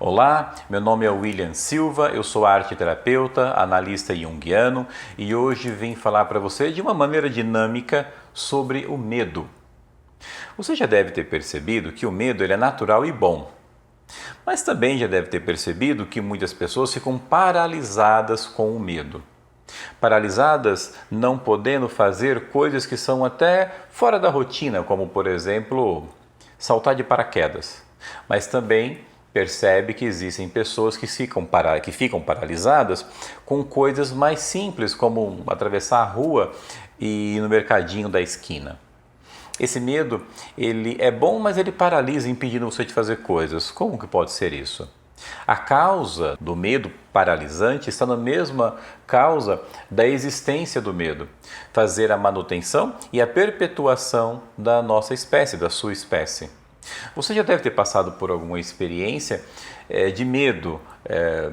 Olá, meu nome é William Silva, eu sou arteterapeuta, analista junguiano e hoje vim falar para você de uma maneira dinâmica sobre o medo. Você já deve ter percebido que o medo ele é natural e bom, mas também já deve ter percebido que muitas pessoas ficam paralisadas com o medo. Paralisadas não podendo fazer coisas que são até fora da rotina, como por exemplo, saltar de paraquedas, mas também percebe que existem pessoas que ficam paralisadas com coisas mais simples, como atravessar a rua e ir no mercadinho da esquina. Esse medo, ele é bom, mas ele paralisa, impedindo você de fazer coisas. Como que pode ser isso? A causa do medo paralisante está na mesma causa da existência do medo. Fazer a manutenção e a perpetuação da nossa espécie, da sua espécie. Você já deve ter passado por alguma experiência de medo,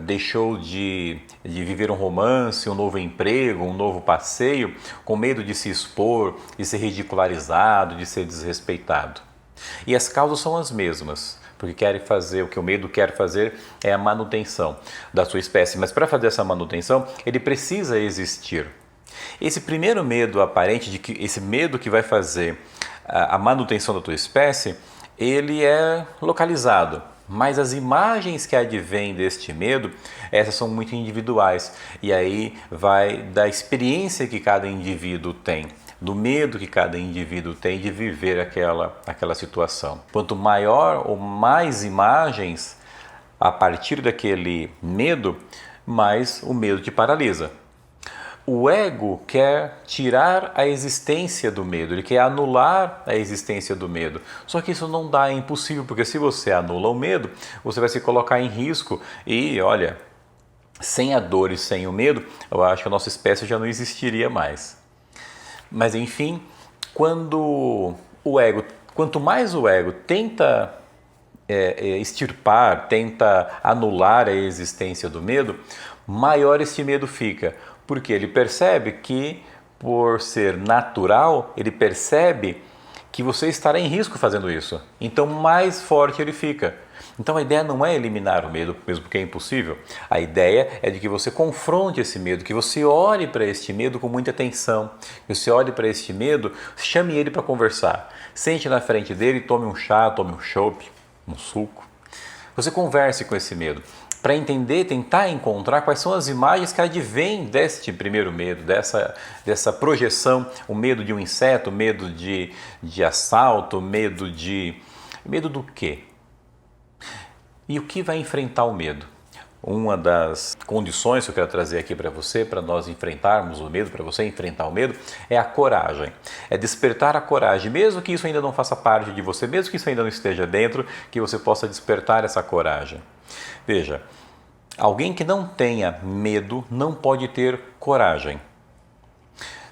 deixou de viver um romance, um novo emprego, um novo passeio, com medo de se expor, de ser ridicularizado, de ser desrespeitado. E as causas são as mesmas, porque querem fazer, o que o medo quer fazer é a manutenção da sua espécie, mas para fazer essa manutenção, ele precisa existir. Esse primeiro medo aparente, esse medo que vai fazer a manutenção da tua espécie, ele é localizado, mas as imagens que advêm deste medo, essas são muito individuais, e aí vai da experiência que cada indivíduo tem, do medo que cada indivíduo tem de viver aquela situação. Quanto maior ou mais imagens a partir daquele medo, mais o medo te paralisa. O ego quer tirar a existência do medo, ele quer anular a existência do medo. Só que isso não dá, é impossível, porque se você anula o medo, você vai se colocar em risco e, olha, sem a dor e sem o medo, eu acho que a nossa espécie já não existiria mais. Mas enfim, quanto mais o ego tenta extirpar, tenta anular a existência do medo, maior este medo fica. Porque ele percebe que, por ser natural, ele percebe que você estará em risco fazendo isso. Então, mais forte ele fica. Então, a ideia não é eliminar o medo, mesmo porque é impossível. A ideia é de que você confronte esse medo, que você olhe para este medo com muita atenção. Que você olhe para este medo, chame ele para conversar. Sente na frente dele, tome um chá, tome um chopp, um suco. Você converse com esse medo, para entender, tentar encontrar quais são as imagens que advêm deste primeiro medo, dessa projeção, o medo de um inseto, medo de assalto, medo do quê? E o que vai enfrentar o medo? Uma das condições que eu quero trazer aqui para você, para nós enfrentarmos o medo, para você enfrentar o medo, é a coragem. É despertar a coragem, mesmo que isso ainda não faça parte de você, mesmo que isso ainda não esteja dentro, que você possa despertar essa coragem. Veja, alguém que não tenha medo não pode ter coragem.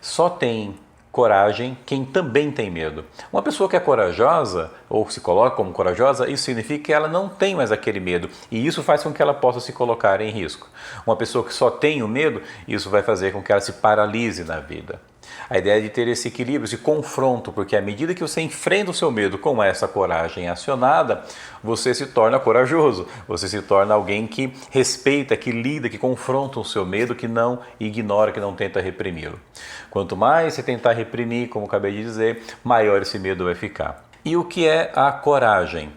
Só tem coragem quem também tem medo. Uma pessoa que é corajosa, ou se coloca como corajosa, isso significa que ela não tem mais aquele medo. E isso faz com que ela possa se colocar em risco. Uma pessoa que só tem o medo, isso vai fazer com que ela se paralise na vida. A ideia é de ter esse equilíbrio, esse confronto, porque à medida que você enfrenta o seu medo com essa coragem acionada, você se torna corajoso, você se torna alguém que respeita, que lida, que confronta o seu medo, que não ignora, que não tenta reprimi-lo. Quanto mais você tentar reprimir, como acabei de dizer, maior esse medo vai ficar. E o que é a coragem?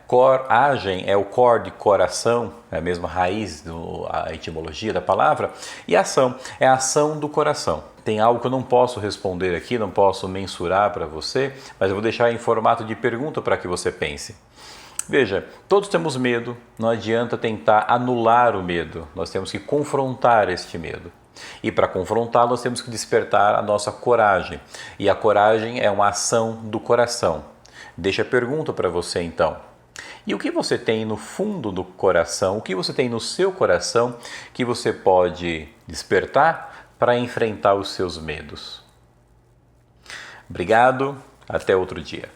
Coragem é o cor de coração, é a mesma raiz, a etimologia da palavra, e ação é a ação do coração. Tem algo que eu não posso responder aqui, não posso mensurar para você, mas eu vou deixar em formato de pergunta para que você pense. Veja, todos temos medo, não adianta tentar anular o medo, nós temos que confrontar este medo. E para confrontá-lo, nós temos que despertar a nossa coragem. E a coragem é uma ação do coração. Deixa a pergunta para você então. E o que você tem no fundo do coração, o que você tem no seu coração que você pode despertar para enfrentar os seus medos? Obrigado, até outro dia.